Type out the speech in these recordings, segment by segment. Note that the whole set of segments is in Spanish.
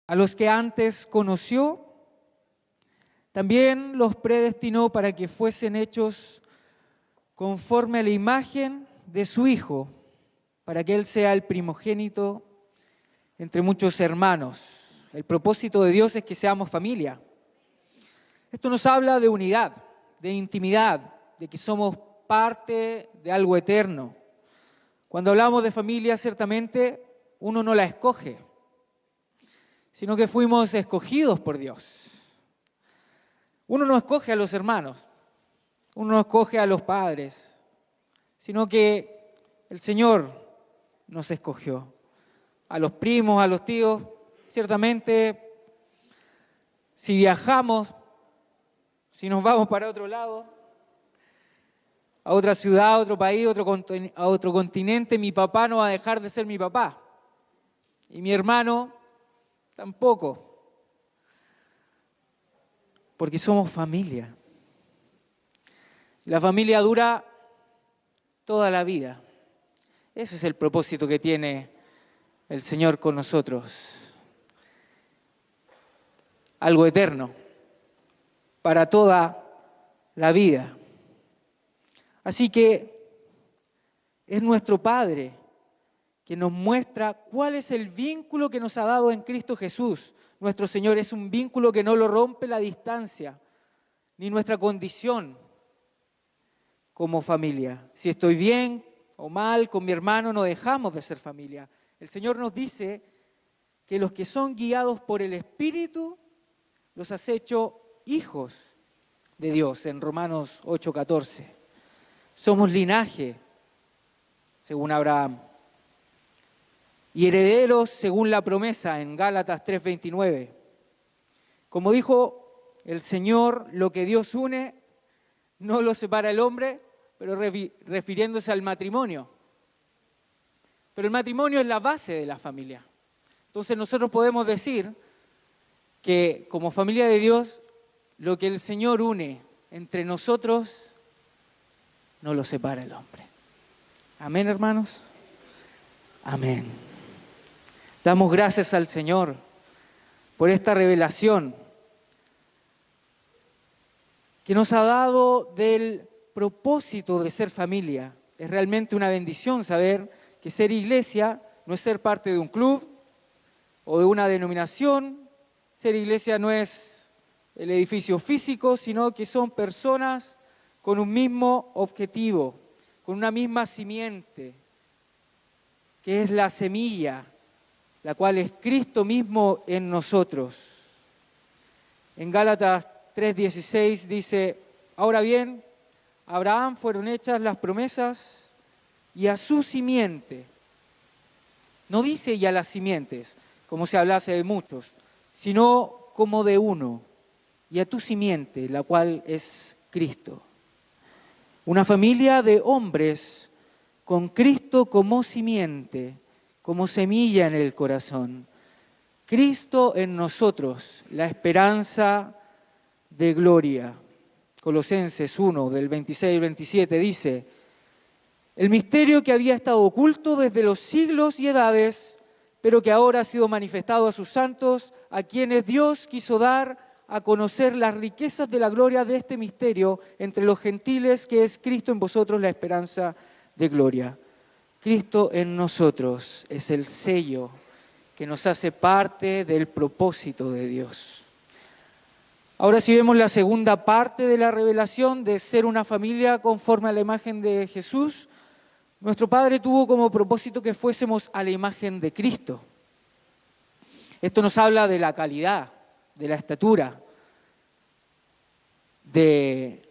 A los que antes conoció, también los predestinó para que fuesen hechos conforme a la imagen de su Hijo, para que Él sea el primogénito entre muchos hermanos. El propósito de Dios es que seamos familia. Esto nos habla de unidad, de intimidad, de que somos parte de algo eterno. Cuando hablamos de familia, ciertamente uno no la escoge, sino que fuimos escogidos por Dios. Uno no escoge a los hermanos, uno no escoge a los padres, sino que el Señor nos escogió. A los primos, a los tíos, ciertamente, si viajamos, si nos vamos para otro lado, a otra ciudad, a otro país, a otro continente, mi papá no va a dejar de ser mi papá. Y mi hermano tampoco. Porque somos familia. La familia dura toda la vida. Ese es el propósito que tiene el Señor con nosotros. Algo eterno, para toda la vida. Así que es nuestro Padre que nos muestra cuál es el vínculo que nos ha dado en Cristo Jesús. Nuestro Señor es un vínculo que no lo rompe la distancia, ni nuestra condición como familia. Si estoy bien o mal con mi hermano, no dejamos de ser familia. El Señor nos dice que los que son guiados por el Espíritu los has hecho hijos de Dios, en Romanos 8:14. Somos linaje, según Abraham, y herederos según la promesa, en Gálatas 3:29. Como dijo el Señor, lo que Dios une, no lo separa el hombre, pero refiriéndose al matrimonio. Pero el matrimonio es la base de la familia. Entonces nosotros podemos decir que como familia de Dios, lo que el Señor une entre nosotros, no lo separa el hombre. Amén, hermanos. Amén. Damos gracias al Señor por esta revelación que nos ha dado del propósito de ser familia. Es realmente una bendición saber que ser iglesia no es ser parte de un club o de una denominación. Ser iglesia no es el edificio físico, sino que son personas con un mismo objetivo, con una misma simiente, que es la semilla, la cual es Cristo mismo en nosotros. En Gálatas 3:16 dice: ahora bien, a Abraham fueron hechas las promesas y a su simiente. No dice y a las simientes, como se hablase de muchos, sino como de uno, y a tu simiente, la cual es Cristo. Una familia de hombres con Cristo como simiente, como semilla en el corazón. Cristo en nosotros, la esperanza de gloria. Colosenses 1, del 26 y 27 dice: el misterio que había estado oculto desde los siglos y edades, pero que ahora ha sido manifestado a sus santos, a quienes Dios quiso dar a conocer las riquezas de la gloria de este misterio entre los gentiles, que es Cristo en vosotros, la esperanza de gloria. Cristo en nosotros es el sello que nos hace parte del propósito de Dios. Ahora, si vemos la segunda parte de la revelación de ser una familia conforme a la imagen de Jesús, nuestro Padre tuvo como propósito que fuésemos a la imagen de Cristo. Esto nos habla de la calidad, de la estatura, de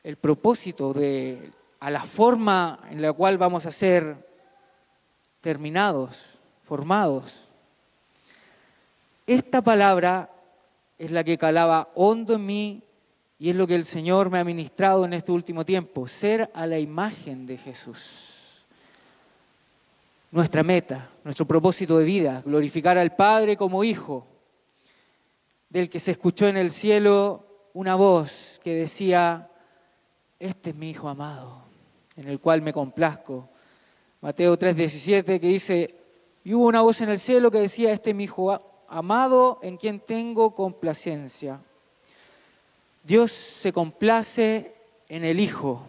el propósito, a la forma en la cual vamos a ser terminados, formados. Esta palabra es la que calaba hondo en mí y es lo que el Señor me ha ministrado en este último tiempo: ser a la imagen de Jesús. Nuestra meta, nuestro propósito de vida, glorificar al Padre como Hijo, del que se escuchó en el cielo una voz que decía: este es mi Hijo amado, en el cual me complazco. Mateo 3:17, que dice: y hubo una voz en el cielo que decía: este es mi Hijo amado en quien tengo complacencia. Dios se complace en el Hijo.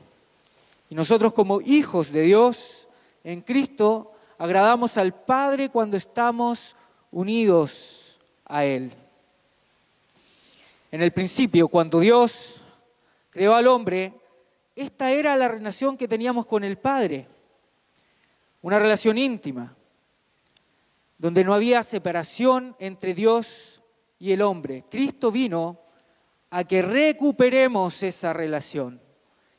Y nosotros como hijos de Dios, en Cristo, agradamos al Padre cuando estamos unidos a Él. En el principio, cuando Dios creó al hombre, esta era la relación que teníamos con el Padre. Una relación íntima, donde no había separación entre Dios y el hombre. Cristo vino a que recuperemos esa relación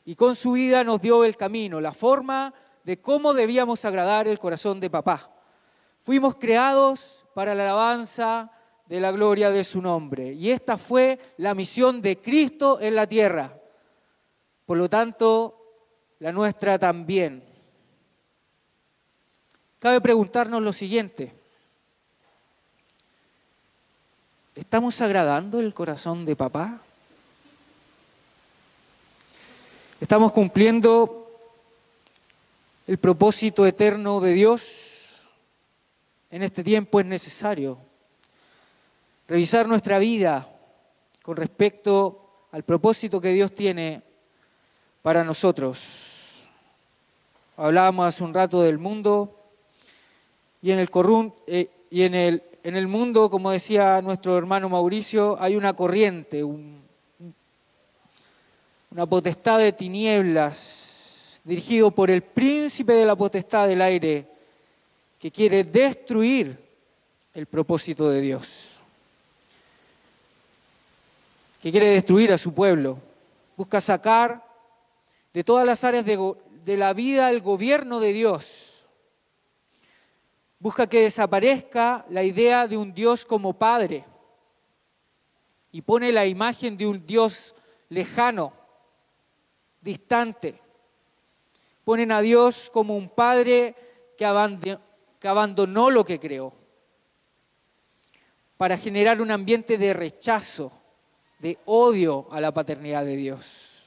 y con su vida nos dio el camino, la forma de cómo debíamos agradar el corazón de papá. Fuimos creados para la alabanza de la gloria de su nombre y esta fue la misión de Cristo en la tierra. Por lo tanto, la nuestra también. Cabe preguntarnos lo siguiente: ¿estamos agradando el corazón de papá? ¿Estamos cumpliendo el propósito eterno de Dios? En este tiempo es necesario revisar nuestra vida con respecto al propósito que Dios tiene para nosotros. Hablábamos hace un rato del mundo y en el mundo, como decía nuestro hermano Mauricio, hay una corriente, una potestad de tinieblas dirigido por el príncipe de la potestad del aire que quiere destruir el propósito de Dios, que quiere destruir a su pueblo, busca sacar de todas las áreas de la vida el gobierno de Dios, busca que desaparezca la idea de un Dios como Padre y pone la imagen de un Dios lejano, distante. Ponen a Dios como un Padre que abandonó lo que creó para generar un ambiente de rechazo, de odio a la paternidad de Dios.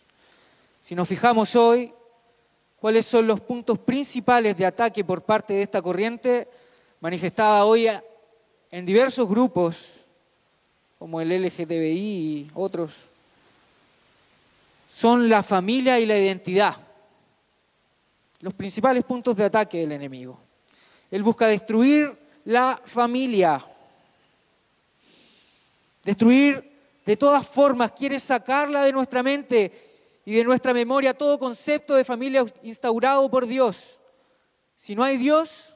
Si nos fijamos hoy, ¿cuáles son los puntos principales de ataque por parte de esta corriente manifestada hoy en diversos grupos, como el LGTBI y otros? Son la familia y la identidad, los principales puntos de ataque del enemigo. Él busca destruir la familia, destruir de todas formas, quiere sacarla de nuestra mente y de nuestra memoria todo concepto de familia instaurado por Dios. Si no hay Dios,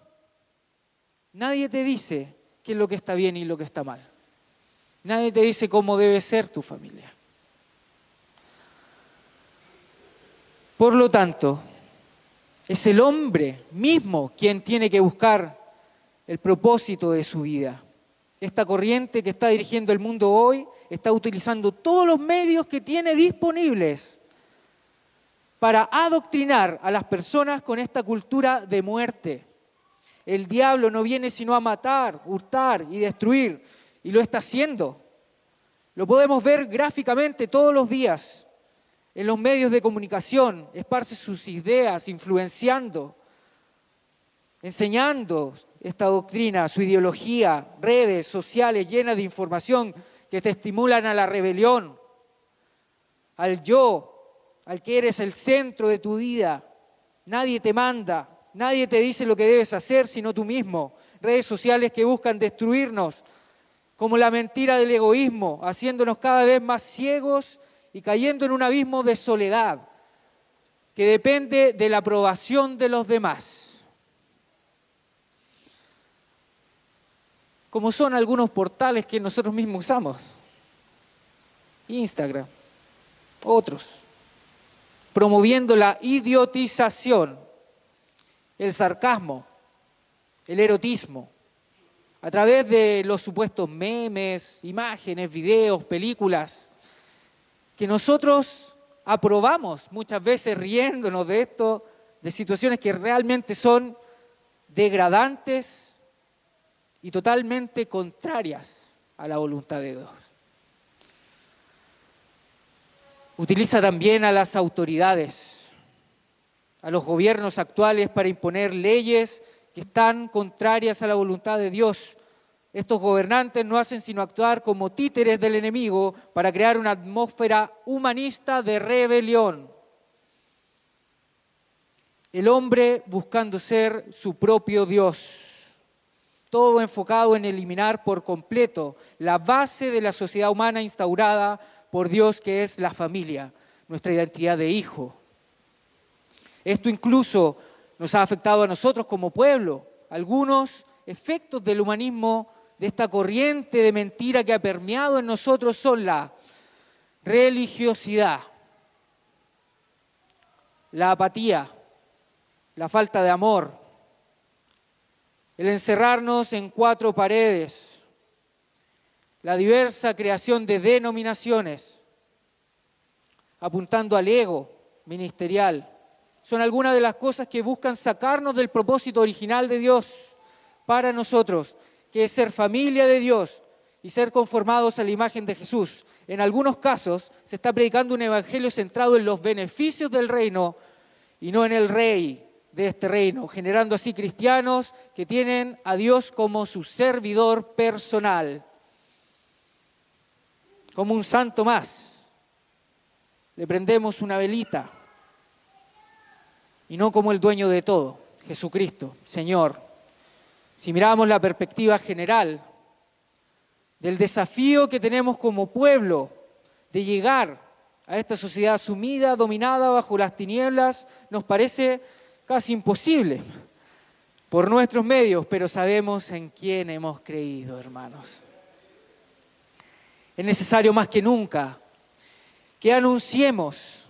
nadie te dice qué es lo que está bien y lo que está mal. Nadie te dice cómo debe ser tu familia. Por lo tanto, es el hombre mismo quien tiene que buscar el propósito de su vida. Esta corriente que está dirigiendo el mundo hoy está utilizando todos los medios que tiene disponibles para adoctrinar a las personas con esta cultura de muerte. El diablo no viene sino a matar, hurtar y destruir, y lo está haciendo. Lo podemos ver gráficamente todos los días. En los medios de comunicación, esparce sus ideas, influenciando, enseñando esta doctrina, su ideología, redes sociales llenas de información que te estimulan a la rebelión, al yo, al que eres el centro de tu vida. Nadie te manda, nadie te dice lo que debes hacer, sino tú mismo. Redes sociales que buscan destruirnos, como la mentira del egoísmo, haciéndonos cada vez más ciegos y cayendo en un abismo de soledad que depende de la aprobación de los demás. Como son algunos portales que nosotros mismos usamos, Instagram, otros, promoviendo la idiotización, el sarcasmo, el erotismo, a través de los supuestos memes, imágenes, videos, películas, que nosotros aprobamos muchas veces riéndonos de esto, de situaciones que realmente son degradantes y totalmente contrarias a la voluntad de Dios. Utiliza también a las autoridades, a los gobiernos actuales para imponer leyes que están contrarias a la voluntad de Dios, Estos gobernantes no hacen sino actuar como títeres del enemigo para crear una atmósfera humanista de rebelión. El hombre buscando ser su propio Dios. Todo enfocado en eliminar por completo la base de la sociedad humana instaurada por Dios, que es la familia, nuestra identidad de hijo. Esto incluso nos ha afectado a nosotros como pueblo. Algunos efectos del humanismo, de esta corriente de mentira que ha permeado en nosotros, son la religiosidad, la apatía, la falta de amor, el encerrarnos en cuatro paredes, la diversa creación de denominaciones, apuntando al ego ministerial. Son algunas de las cosas que buscan sacarnos del propósito original de Dios para nosotros, que es ser familia de Dios y ser conformados a la imagen de Jesús. En algunos casos se está predicando un evangelio centrado en los beneficios del reino y no en el rey de este reino, generando así cristianos que tienen a Dios como su servidor personal, como un santo más. Le prendemos una velita y no como el dueño de todo, Jesucristo, Señor. Si miramos la perspectiva general del desafío que tenemos como pueblo de llegar a esta sociedad sumida, dominada bajo las tinieblas, nos parece casi imposible por nuestros medios, pero sabemos en quién hemos creído, hermanos. Es necesario más que nunca que anunciemos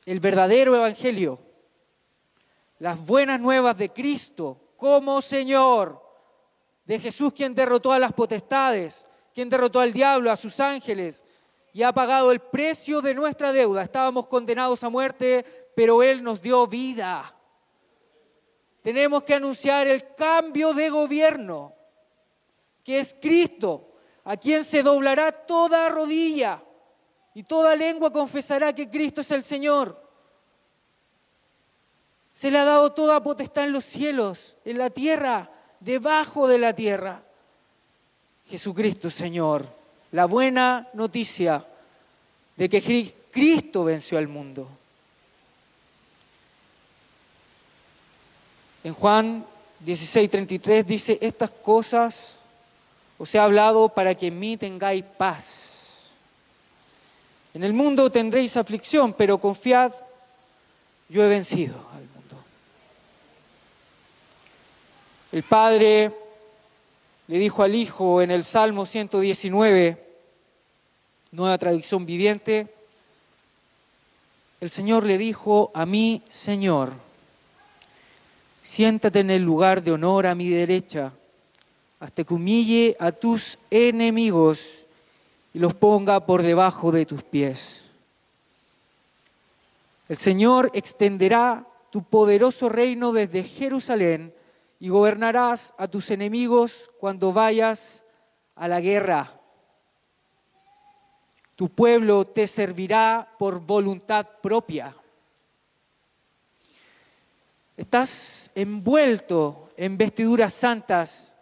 el verdadero evangelio, las buenas nuevas de Cristo como Señor, de Jesús quien derrotó a las potestades, quien derrotó al diablo, a sus ángeles y ha pagado el precio de nuestra deuda. Estábamos condenados a muerte, pero Él nos dio vida. Tenemos que anunciar el cambio de gobierno, que es Cristo, a quien se doblará toda rodilla y toda lengua confesará que Cristo es el Señor. Se le ha dado toda potestad en los cielos, en la tierra, debajo de la tierra. Jesucristo, Señor, la buena noticia de que Cristo venció al mundo. En Juan 16:33 dice, estas cosas os he hablado para que en mí tengáis paz. En el mundo tendréis aflicción, pero confiad, yo he vencido al mundo. El Padre le dijo al Hijo en el Salmo 119, nueva traducción viviente, el Señor le dijo a mí, Señor, siéntate en el lugar de honor a mi derecha, hasta que humille a tus enemigos y los ponga por debajo de tus pies. El Señor extenderá tu poderoso reino desde Jerusalén y gobernarás a tus enemigos cuando vayas a la guerra. Tu pueblo te servirá por voluntad propia. Estás envuelto en vestiduras santas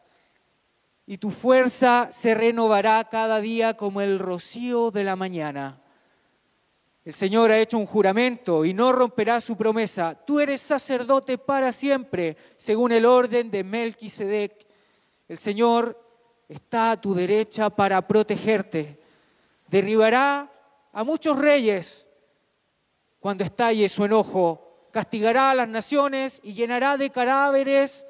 y tu fuerza se renovará cada día como el rocío de la mañana. El Señor ha hecho un juramento y no romperá su promesa. Tú eres sacerdote para siempre, según el orden de Melquisedec. El Señor está a tu derecha para protegerte. Derribará a muchos reyes cuando estalle su enojo. Castigará a las naciones y llenará de cadáveres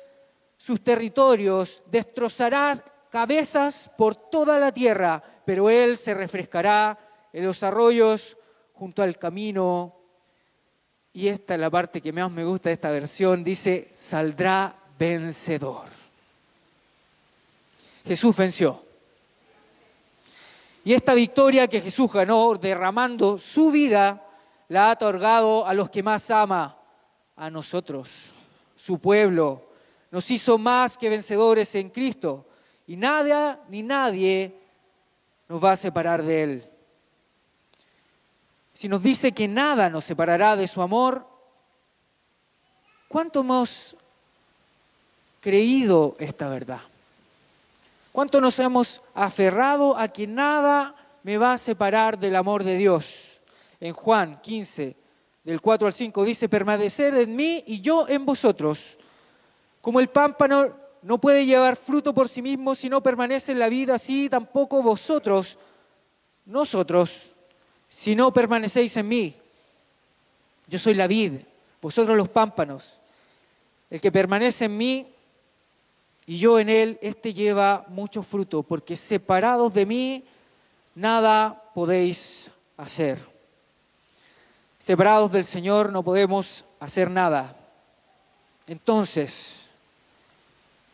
sus territorios. Destrozará cabezas por toda la tierra, pero Él se refrescará en los arroyos junto al camino. Y esta es la parte que más me gusta de esta versión, dice, saldrá vencedor. Jesús venció. Y esta victoria que Jesús ganó derramando su vida, la ha otorgado a los que más ama, a nosotros, su pueblo. Nos hizo más que vencedores en Cristo y nada ni nadie nos va a separar de Él. Si nos dice que nada nos separará de su amor, ¿cuánto hemos creído esta verdad? ¿Cuánto nos hemos aferrado a que nada me va a separar del amor de Dios? En Juan 15, del 4 al 5, dice, permaneced en mí y yo en vosotros. Como el pámpano no puede llevar fruto por sí mismo si no permanece en la vida, así tampoco nosotros, si no permanecéis en mí. Yo soy la vid, vosotros los pámpanos. El que permanece en mí y yo en él, este lleva mucho fruto, porque separados de mí, nada podéis hacer. Separados del Señor no podemos hacer nada. Entonces,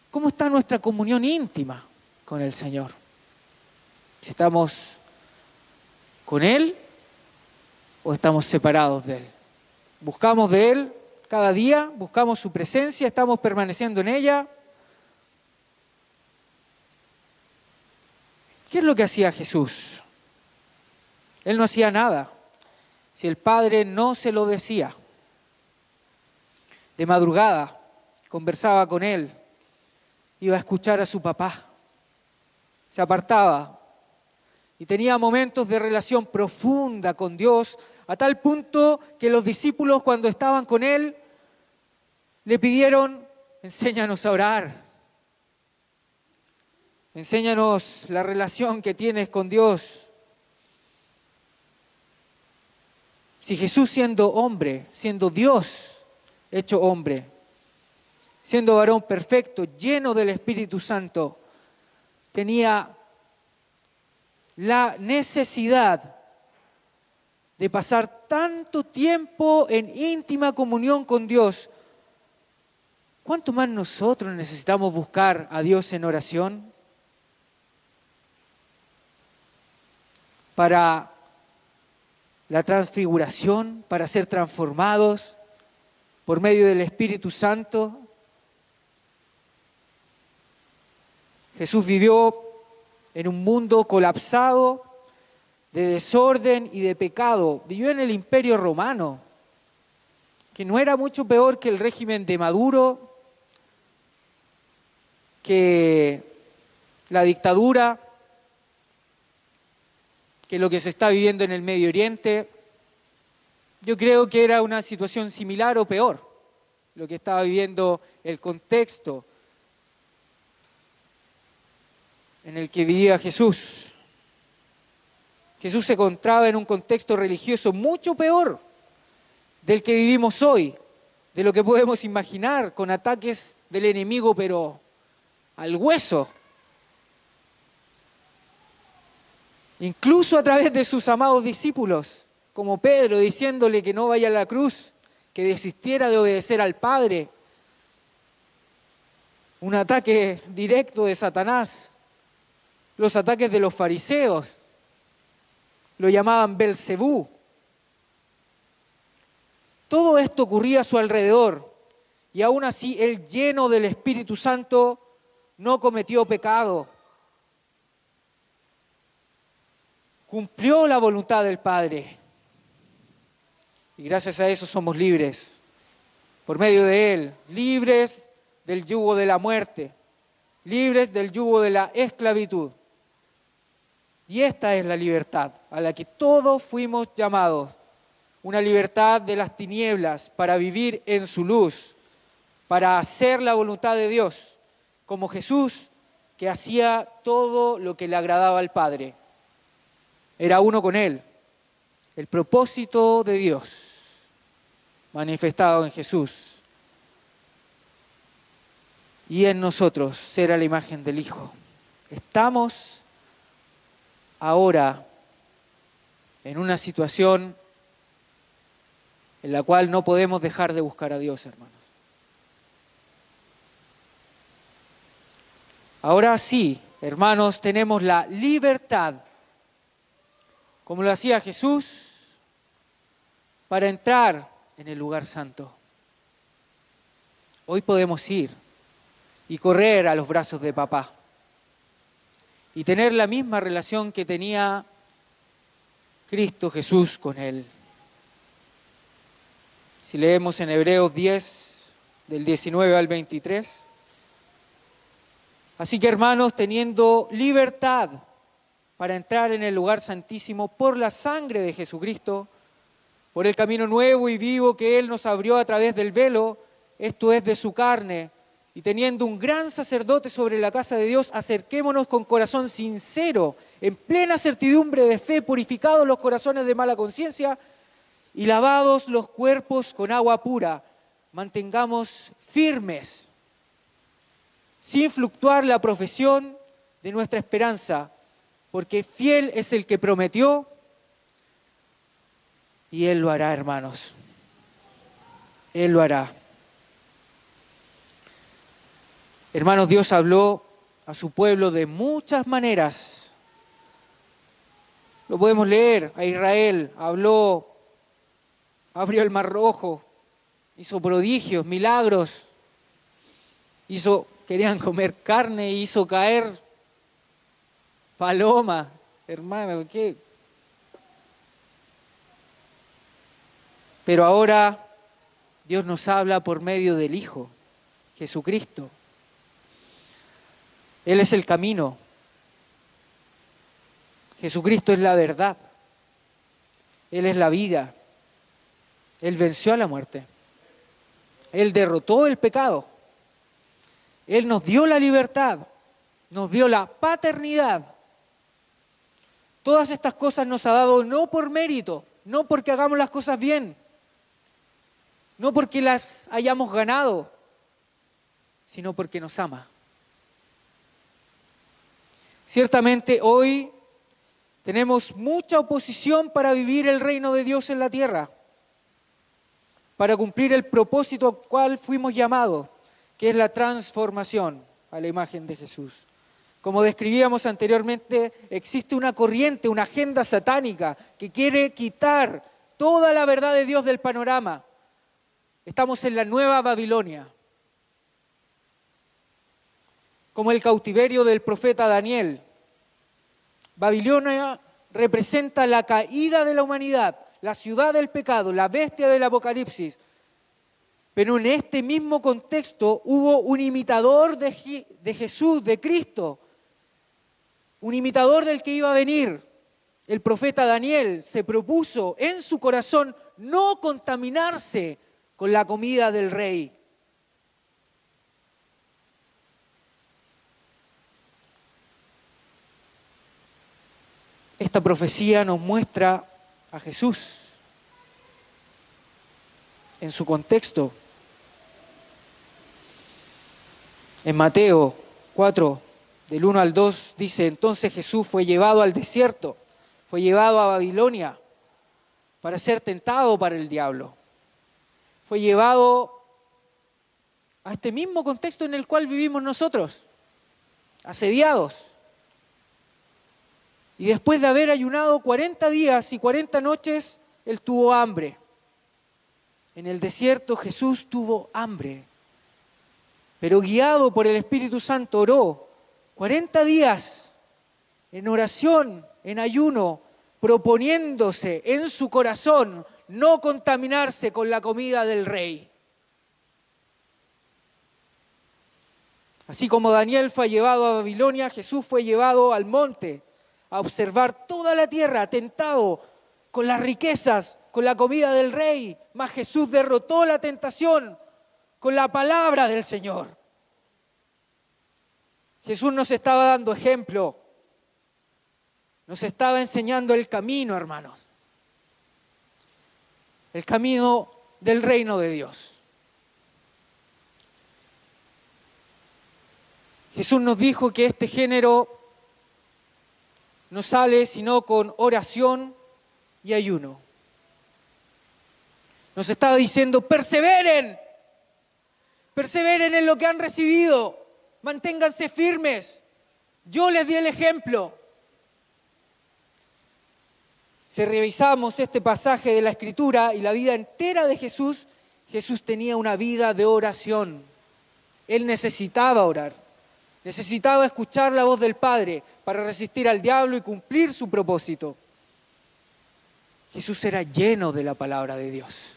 ¿cómo está nuestra comunión íntima con el Señor? Si estamos con Él o estamos separados de Él. Buscamos de Él cada día, buscamos su presencia, estamos permaneciendo en ella. ¿Qué es lo que hacía Jesús? Él no hacía nada si el Padre no se lo decía. De madrugada conversaba con Él, iba a escuchar a su papá, se apartaba y tenía momentos de relación profunda con Dios, a tal punto que los discípulos cuando estaban con Él le pidieron, enséñanos a orar. Enséñanos la relación que tienes con Dios. Si Jesús siendo hombre, siendo Dios hecho hombre, siendo varón perfecto, lleno del Espíritu Santo, tenía la necesidad de pasar tanto tiempo en íntima comunión con Dios, ¿cuánto más nosotros necesitamos buscar a Dios en oración? Para la transfiguración, para ser transformados por medio del Espíritu Santo. Jesús vivió en un mundo colapsado de desorden y de pecado. Vivió en el Imperio Romano, que no era mucho peor que el régimen de Maduro, que la dictadura, que lo que se está viviendo en el Medio Oriente. Yo creo que era una situación similar o peor, lo que estaba viviendo el contexto en el que vivía Jesús. Jesús se encontraba en un contexto religioso mucho peor del que vivimos hoy, de lo que podemos imaginar, con ataques del enemigo, pero al hueso. Incluso a través de sus amados discípulos, como Pedro, diciéndole que no vaya a la cruz, que desistiera de obedecer al Padre. Un ataque directo de Satanás. Los ataques de los fariseos. Lo llamaban Belcebú. Todo esto ocurría a su alrededor. Y aún así, él, lleno del Espíritu Santo, no cometió pecado. Cumplió la voluntad del Padre. Y gracias a eso somos libres. Por medio de Él, libres del yugo de la muerte, libres del yugo de la esclavitud. Y esta es la libertad a la que todos fuimos llamados. Una libertad de las tinieblas para vivir en su luz, para hacer la voluntad de Dios, como Jesús, que hacía todo lo que le agradaba al Padre. Era uno con Él. El propósito de Dios manifestado en Jesús y en nosotros ser a la imagen del Hijo. Estamos ahora en una situación en la cual no podemos dejar de buscar a Dios, hermanos. Ahora sí, hermanos, tenemos la libertad, como lo hacía Jesús, para entrar en el lugar santo. Hoy podemos ir y correr a los brazos de papá y tener la misma relación que tenía Cristo Jesús con Él. Si leemos en Hebreos 10, del 19 al 23, Así que, hermanos, teniendo libertad para entrar en el lugar santísimo por la sangre de Jesucristo, por el camino nuevo y vivo que Él nos abrió a través del velo, esto es de su carne, y teniendo un gran sacerdote sobre la casa de Dios, acerquémonos con corazón sincero, en plena certidumbre de fe, purificados los corazones de mala conciencia y lavados los cuerpos con agua pura. Mantengamos firmes, sin fluctuar la profesión de nuestra esperanza, porque fiel es el que prometió y Él lo hará, hermanos. Él lo hará. Hermanos, Dios habló a su pueblo de muchas maneras. Lo podemos leer. A Israel habló, abrió el Mar Rojo, hizo prodigios, milagros, querían comer carne, hizo caer paloma. Hermano, ¿qué? Pero ahora Dios nos habla por medio del Hijo, Jesucristo. Él es el camino. Jesucristo es la verdad. Él es la vida. Él venció a la muerte. Él derrotó el pecado. Él nos dio la libertad. Nos dio la paternidad. Todas estas cosas nos ha dado no por mérito, no porque hagamos las cosas bien, no porque las hayamos ganado, sino porque nos ama. Ciertamente hoy tenemos mucha oposición para vivir el reino de Dios en la tierra, para cumplir el propósito al cual fuimos llamados, que es la transformación a la imagen de Jesús. Como describíamos anteriormente, existe una corriente, una agenda satánica que quiere quitar toda la verdad de Dios del panorama. Estamos en la nueva Babilonia. Como el cautiverio del profeta Daniel. Babilonia representa la caída de la humanidad, la ciudad del pecado, la bestia del Apocalipsis. Pero en este mismo contexto hubo un imitador de Jesús, de Cristo, un imitador del que iba a venir. El profeta Daniel se propuso en su corazón no contaminarse con la comida del rey. Esta profecía nos muestra a Jesús en su contexto. En Mateo 4, del 1 al 2, dice: entonces Jesús fue llevado al desierto, fue llevado a Babilonia para ser tentado para el diablo. Fue llevado a este mismo contexto en el cual vivimos nosotros, asediados. Y después de haber ayunado 40 días y 40 noches, Él tuvo hambre. En el desierto Jesús tuvo hambre, pero guiado por el Espíritu Santo oró 40 días en oración, en ayuno, proponiéndose en su corazón no contaminarse con la comida del rey. Así como Daniel fue llevado a Babilonia, Jesús fue llevado al monte a observar toda la tierra, tentado con las riquezas, con la comida del rey. Mas Jesús derrotó la tentación con la palabra del Señor. Jesús nos estaba dando ejemplo, nos estaba enseñando el camino, hermanos. El camino del reino de Dios. Jesús nos dijo que este género no sale sino con oración y ayuno. Nos estaba diciendo: perseveren en lo que han recibido, manténganse firmes. Yo les di el ejemplo. Si revisamos este pasaje de la Escritura y la vida entera de Jesús, Jesús tenía una vida de oración. Él necesitaba orar. Necesitaba escuchar la voz del Padre para resistir al diablo y cumplir su propósito. Jesús era lleno de la palabra de Dios.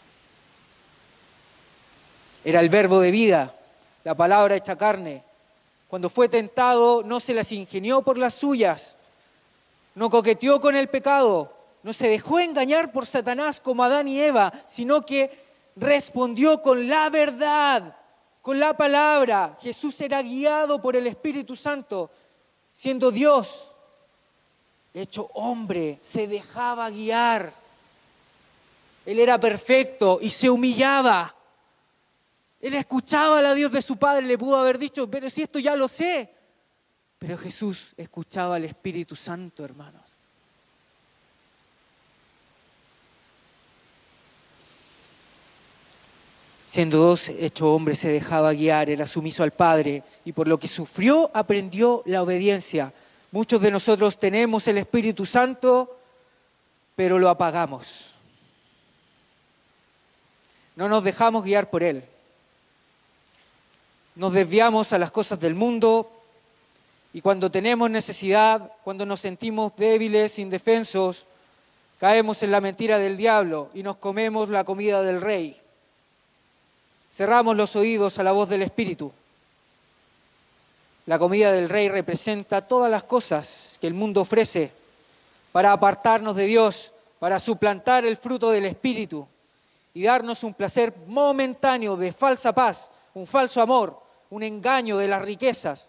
Era el verbo de vida, la palabra hecha carne. Cuando fue tentado, no se las ingenió por las suyas, no coqueteó con el pecado, no se dejó engañar por Satanás como Adán y Eva, sino que respondió con la verdad, con la palabra. Jesús era guiado por el Espíritu Santo, siendo Dios, hecho hombre, se dejaba guiar. Él era perfecto y se humillaba. Él escuchaba a la Dios de su Padre, le pudo haber dicho, pero si esto ya lo sé. Pero Jesús escuchaba al Espíritu Santo, hermanos. Siendo Dios hecho hombre, se dejaba guiar, era sumiso al Padre, y por lo que sufrió, aprendió la obediencia. Muchos de nosotros tenemos el Espíritu Santo, pero lo apagamos. No nos dejamos guiar por Él. Nos desviamos a las cosas del mundo, y cuando tenemos necesidad, cuando nos sentimos débiles, indefensos, caemos en la mentira del diablo y nos comemos la comida del rey. Cerramos los oídos a la voz del Espíritu. La comida del Rey representa todas las cosas que el mundo ofrece para apartarnos de Dios, para suplantar el fruto del Espíritu y darnos un placer momentáneo de falsa paz, un falso amor, un engaño de las riquezas,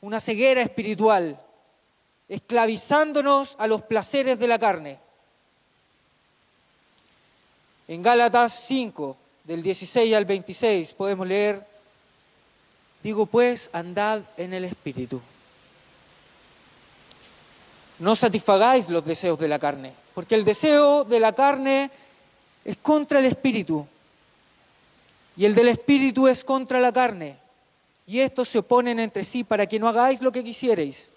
una ceguera espiritual, esclavizándonos a los placeres de la carne. En Gálatas 5, del 16 al 26, podemos leer: digo pues, andad en el Espíritu. No satisfagáis los deseos de la carne, porque el deseo de la carne es contra el Espíritu, y el del Espíritu es contra la carne, y estos se oponen entre sí para que no hagáis lo que quisierais.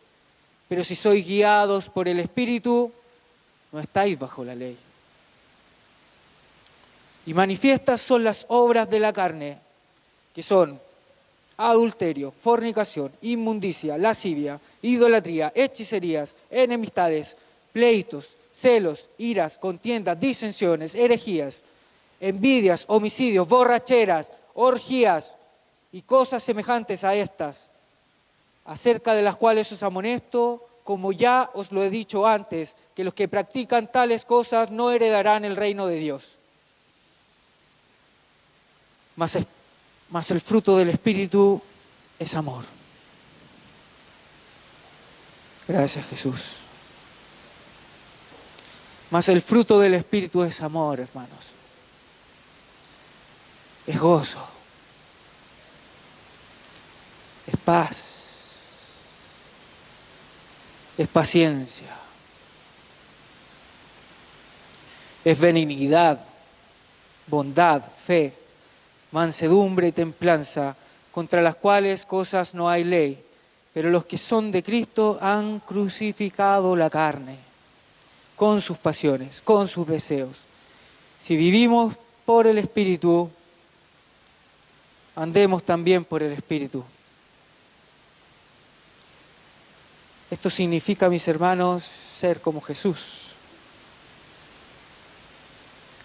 Pero si sois guiados por el Espíritu, no estáis bajo la ley. Y manifiestas son las obras de la carne, que son adulterio, fornicación, inmundicia, lascivia, idolatría, hechicerías, enemistades, pleitos, celos, iras, contiendas, disensiones, herejías, envidias, homicidios, borracheras, orgías y cosas semejantes a estas, acerca de las cuales os amonesto, como ya os lo he dicho antes, que los que practican tales cosas no heredarán el reino de Dios. Mas el fruto del Espíritu es amor. Gracias, Jesús. Mas el fruto del Espíritu es amor, hermanos. Es gozo. Es paz. Es paciencia. Es benignidad, bondad, fe, mansedumbre y templanza, contra las cuales cosas no hay ley. Pero los que son de Cristo han crucificado la carne, con sus pasiones, con sus deseos. Si vivimos por el Espíritu, andemos también por el Espíritu. Esto significa, mis hermanos, ser como Jesús.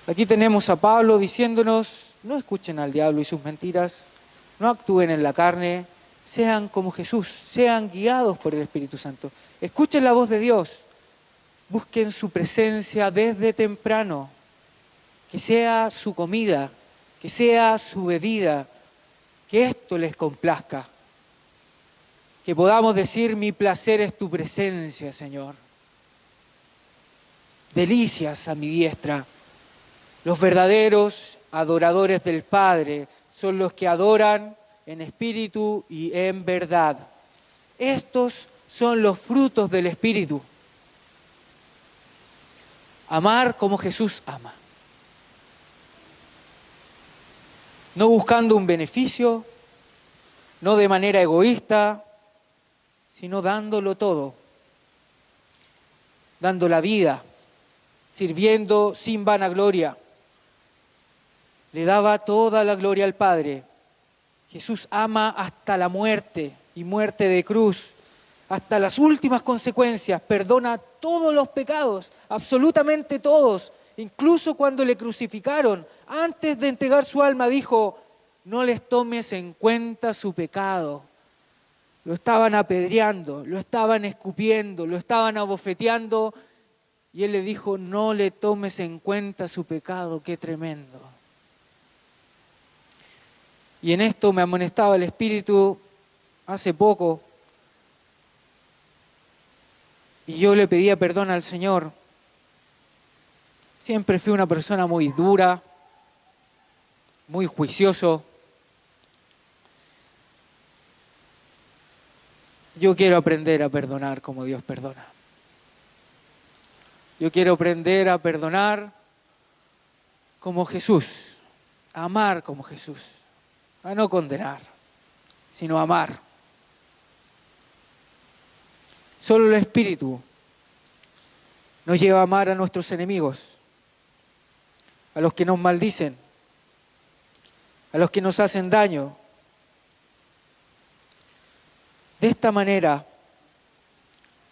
Aquí tenemos a Pablo diciéndonos: no escuchen al diablo y sus mentiras, no actúen en la carne, sean como Jesús, sean guiados por el Espíritu Santo. Escuchen la voz de Dios, busquen su presencia desde temprano, que sea su comida, que sea su bebida, que esto les complazca. Que podamos decir: mi placer es tu presencia, Señor. Delicias a mi diestra. Los verdaderos adoradores del Padre son los que adoran en espíritu y en verdad. Estos son los frutos del Espíritu. Amar como Jesús ama. No buscando un beneficio, no de manera egoísta, sino dándolo todo. Dando la vida, sirviendo sin vanagloria. Le daba toda la gloria al Padre. Jesús ama hasta la muerte y muerte de cruz, hasta las últimas consecuencias. Perdona todos los pecados, absolutamente todos. Incluso cuando le crucificaron, antes de entregar su alma, dijo: no les tomes en cuenta su pecado. lo estaban apedreando, lo estaban escupiendo, lo estaban abofeteando, y él le dijo, no le tomes en cuenta su pecado, qué tremendo. Y en esto me amonestaba el Espíritu hace poco, y yo le pedía perdón al Señor. Siempre fui una persona muy dura, muy juicioso. Yo quiero aprender a perdonar como Dios perdona. Yo quiero aprender a perdonar como Jesús, a amar como Jesús, a no condenar, sino amar. Solo el Espíritu nos lleva a amar a nuestros enemigos, a los que nos maldicen, a los que nos hacen daño. De esta manera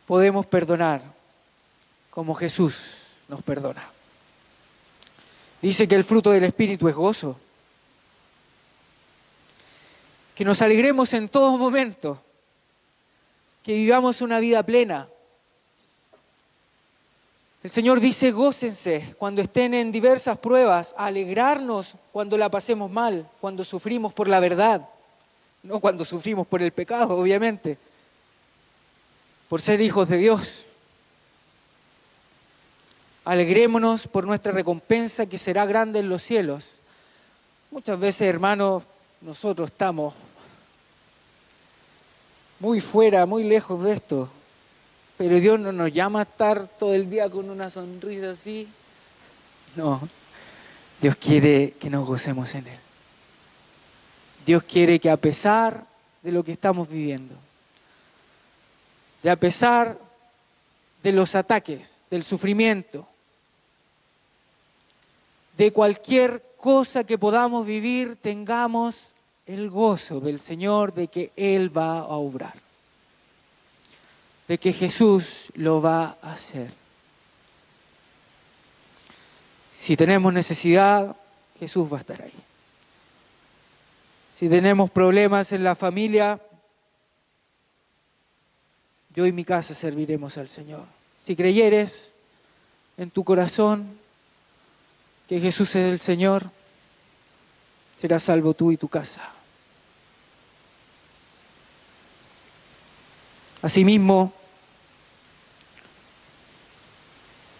podemos perdonar como Jesús nos perdona. Dice que el fruto del Espíritu es gozo. Que nos alegremos en todo momento, que vivamos una vida plena. El Señor dice, gócense cuando estén en diversas pruebas, alegrarnos cuando la pasemos mal, cuando sufrimos por la verdad, no cuando sufrimos por el pecado, obviamente, por ser hijos de Dios. Alegrémonos por nuestra recompensa que será grande en los cielos. Muchas veces, hermanos, nosotros estamos muy fuera, muy lejos de esto, pero Dios no nos llama a estar todo el día con una sonrisa así. No, Dios quiere que nos gocemos en Él. Dios quiere que a pesar de lo que estamos viviendo, de a pesar de los ataques, del sufrimiento, de cualquier cosa que podamos vivir, tengamos el gozo del Señor de que Él va a obrar, de que Jesús lo va a hacer. Si tenemos necesidad, Jesús va a estar ahí. Si tenemos problemas en la familia, yo y mi casa serviremos al Señor. Si creyeres en tu corazón que Jesús es el Señor, serás salvo tú y tu casa. Asimismo,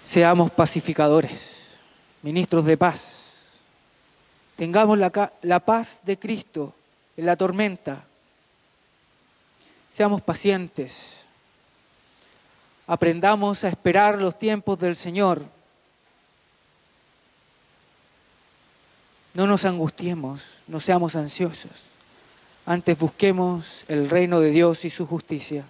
seamos pacificadores, ministros de paz. Tengamos la paz de Cristo en la tormenta. Seamos pacientes. Aprendamos a esperar los tiempos del Señor. No nos angustiemos, no seamos ansiosos. Antes busquemos el reino de Dios y su justicia.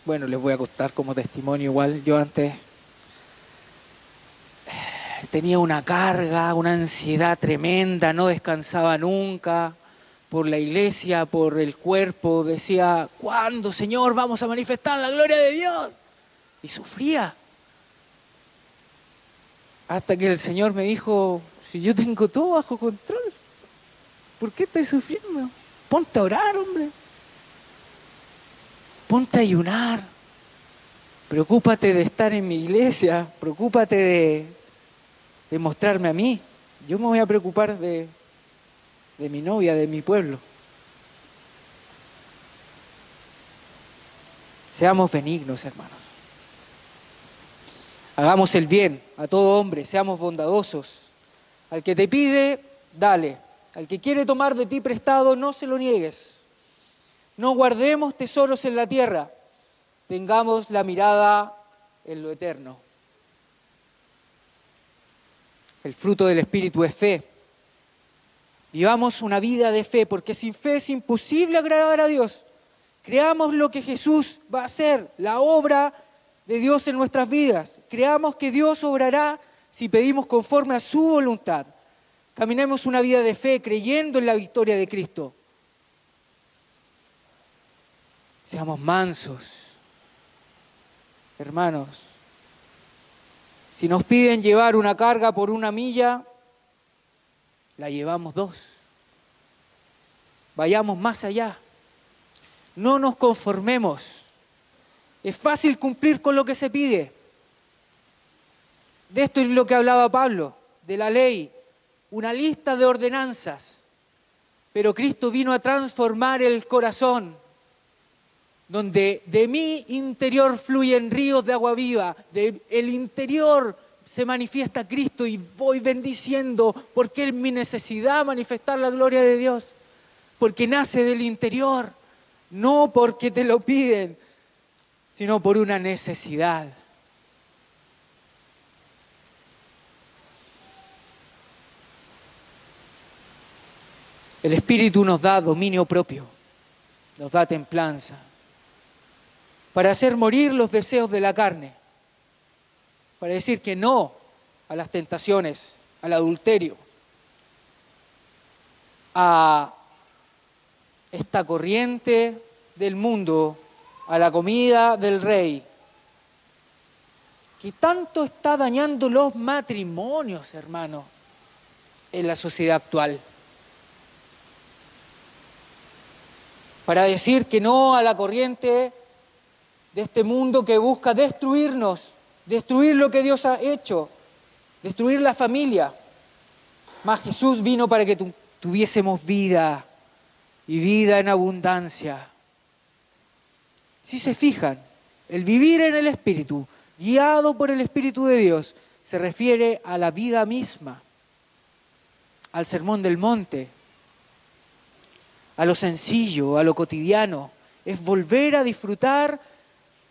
Bueno, les voy a contar como testimonio igual. Yo antes tenía una carga, una ansiedad tremenda, no descansaba nunca por la iglesia, por el cuerpo. Decía, ¿cuándo, Señor, vamos a manifestar la gloria de Dios? Y sufría. Hasta que el Señor me dijo, si yo tengo todo bajo control, ¿por qué estás sufriendo? Ponte a orar, hombre. Ponte a ayunar. Preocúpate de estar en mi iglesia. Preocúpate de mostrarme a mí. Yo me voy a preocupar de mi novia, de mi pueblo. Seamos benignos, hermanos. Hagamos el bien a todo hombre, seamos bondadosos. Al que te pide, dale. Al que quiere tomar de ti prestado, no se lo niegues. No guardemos tesoros en la tierra, tengamos la mirada en lo eterno. El fruto del Espíritu es fe. Vivamos una vida de fe, porque sin fe es imposible agradar a Dios. Creamos lo que Jesús va a hacer, la obra de Dios en nuestras vidas. Creamos que Dios obrará si pedimos conforme a su voluntad. Caminemos una vida de fe creyendo en la victoria de Cristo. Seamos mansos, hermanos. Si nos piden llevar una carga por 1 milla, la llevamos 2. vayamos más allá. No nos conformemos. Es fácil cumplir con lo que se pide. De esto es lo que hablaba Pablo, de la ley, una lista de ordenanzas. Pero Cristo vino a transformar el corazón, donde de mi interior fluyen ríos de agua viva, del interior se manifiesta Cristo y voy bendiciendo, porque es mi necesidad manifestar la gloria de Dios, porque nace del interior, no porque te lo piden, sino por una necesidad. El Espíritu nos da dominio propio, nos da templanza, para hacer morir los deseos de la carne, para decir que no a las tentaciones, al adulterio, a esta corriente del mundo, a la comida del rey, que tanto está dañando los matrimonios, hermanos, en la sociedad actual. Para decir que no a la corriente de este mundo que busca destruirnos, destruir lo que Dios ha hecho, destruir la familia. Mas Jesús vino para que tuviésemos vida y vida en abundancia. Si se fijan, el vivir en el Espíritu, guiado por el Espíritu de Dios, se refiere a la vida misma, al Sermón del Monte, a lo sencillo, a lo cotidiano. Es volver a disfrutar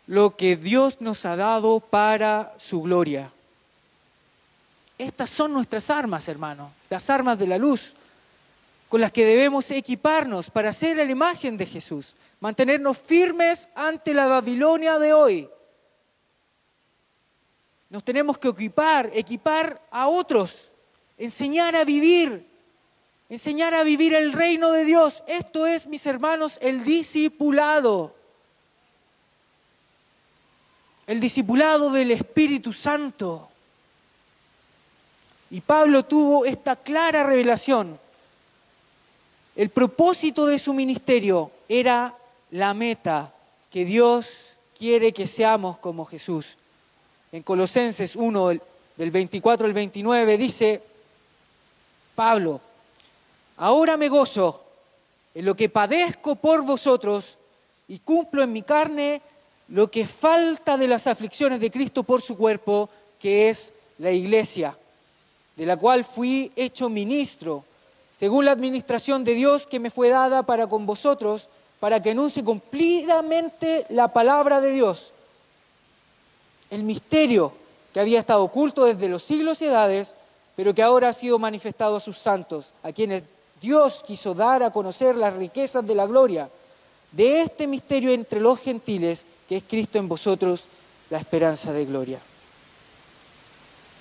lo que Dios nos ha dado para su gloria. Estas son nuestras armas, hermanos, las armas de la luz, con las que debemos equiparnos para ser la imagen de Jesús, mantenernos firmes ante la Babilonia de hoy. Nos tenemos que equipar a otros, enseñar a vivir el reino de Dios. Esto es, mis hermanos, el discipulado del Espíritu Santo. Y Pablo tuvo esta clara revelación. El propósito de su ministerio era la meta, que Dios quiere que seamos como Jesús. En Colosenses 1, del 24 al 29, dice Pablo: ahora me gozo en lo que padezco por vosotros y cumplo en mi carne lo que falta de las aflicciones de Cristo por su cuerpo, que es la iglesia, de la cual fui hecho ministro, según la administración de Dios que me fue dada para con vosotros, para que anuncie cumplidamente la palabra de Dios, el misterio que había estado oculto desde los siglos y edades, pero que ahora ha sido manifestado a sus santos, a quienes Dios quiso dar a conocer las riquezas de la gloria de este misterio entre los gentiles, que es Cristo en vosotros, la esperanza de gloria.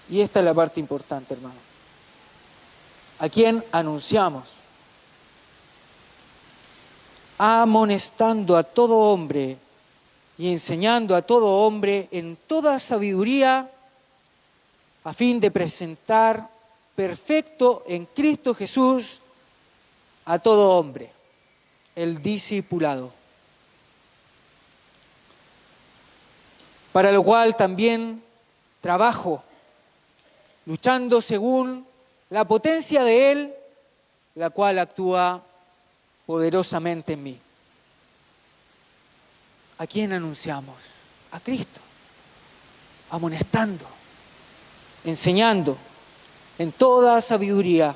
Y esta es la parte importante, hermano. ¿A quién anunciamos? Amonestando a todo hombre y enseñando a todo hombre en toda sabiduría, a fin de presentar perfecto en Cristo Jesús a todo hombre, el discipulado. Para lo cual también trabajo, luchando según la potencia de Él, la cual actúa poderosamente en mí. ¿A quién anunciamos? A Cristo, amonestando, enseñando en toda sabiduría,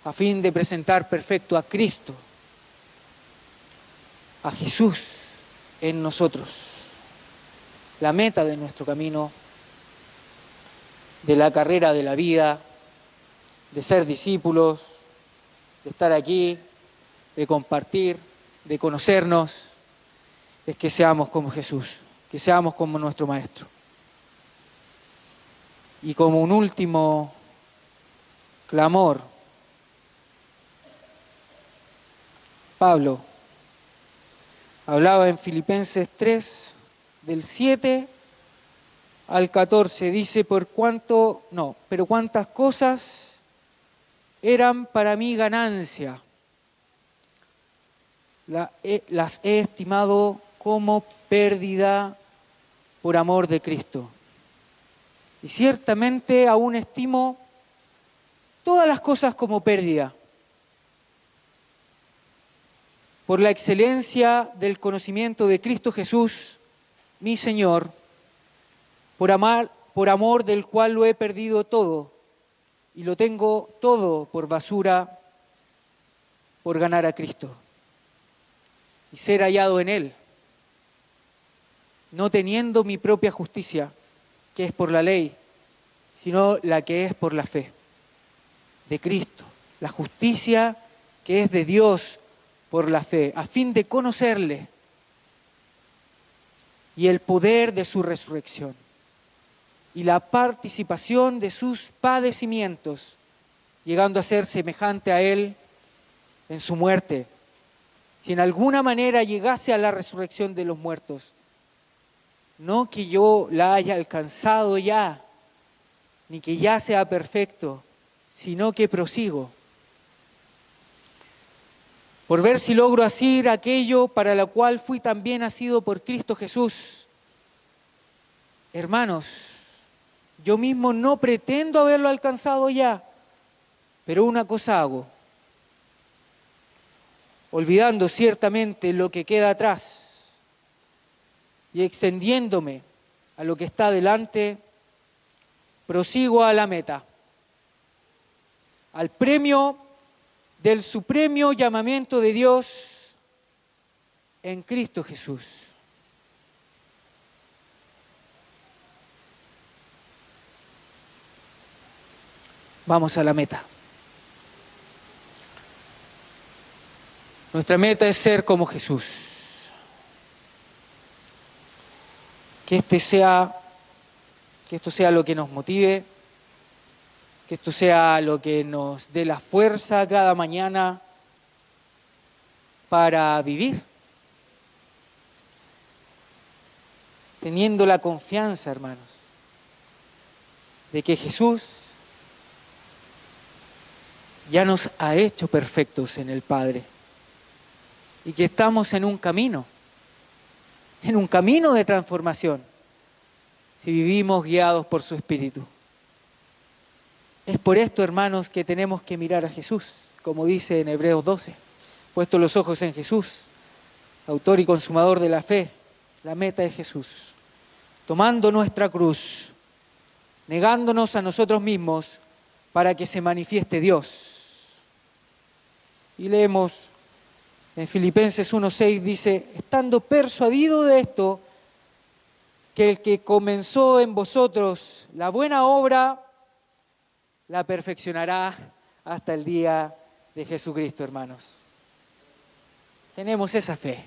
a fin de presentar perfecto a Cristo, a Jesús en nosotros, la meta de nuestro camino, de la carrera de la vida, de ser discípulos, de estar aquí, de compartir, de conocernos, es que seamos como Jesús, que seamos como nuestro Maestro. Y como un último clamor, Pablo hablaba en Filipenses 3, del 7 al 14, dice, pero cuántas cosas eran para mí ganancia, las he estimado como pérdida por amor de Cristo. Y ciertamente aún estimo todas las cosas como pérdida, por la excelencia del conocimiento de Cristo Jesús, mi Señor, por amor del cual lo he perdido todo, y lo tengo todo por basura, por ganar a Cristo, y ser hallado en Él, no teniendo mi propia justicia, que es por la ley, sino la que es por la fe de Cristo, la justicia que es de Dios por la fe, a fin de conocerle y el poder de su resurrección y la participación de sus padecimientos, llegando a ser semejante a Él en su muerte, si en alguna manera llegase a la resurrección de los muertos. No que yo la haya alcanzado ya, ni que ya sea perfecto, sino que prosigo, por ver si logro hacer aquello para lo cual fui también nacido por Cristo Jesús. Hermanos, yo mismo no pretendo haberlo alcanzado ya, pero una cosa hago, olvidando ciertamente lo que queda atrás y extendiéndome a lo que está delante, prosigo a la meta, al premio del supremo llamamiento de Dios en Cristo Jesús. Vamos a la meta. Nuestra meta es ser como Jesús. Que esto sea lo que nos motive, que esto sea lo que nos dé la fuerza cada mañana para vivir. Teniendo la confianza, hermanos, de que Jesús ya nos ha hecho perfectos en el Padre y que estamos en un camino de transformación, si vivimos guiados por su Espíritu. Es por esto, hermanos, que tenemos que mirar a Jesús, como dice en Hebreos 12, puesto los ojos en Jesús, autor y consumador de la fe. La meta es Jesús, tomando nuestra cruz, negándonos a nosotros mismos para que se manifieste Dios. Y leemos en Filipenses 1:6, dice, estando persuadido de esto, que el que comenzó en vosotros la buena obra, la perfeccionará hasta el día de Jesucristo, hermanos. Tenemos esa fe.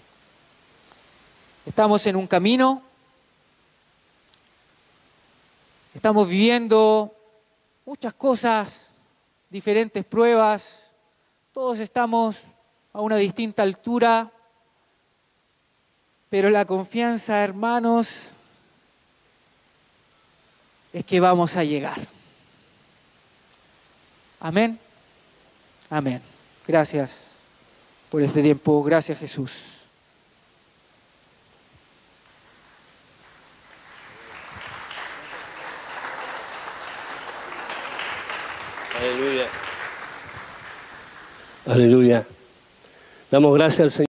Estamos en un camino, estamos viviendo muchas cosas, diferentes pruebas, todos estamos a una distinta altura, pero la confianza, hermanos, es que vamos a llegar. Amén. Amén. Gracias por este tiempo. Gracias, Jesús. Aleluya. Aleluya. Damos gracias al Señor.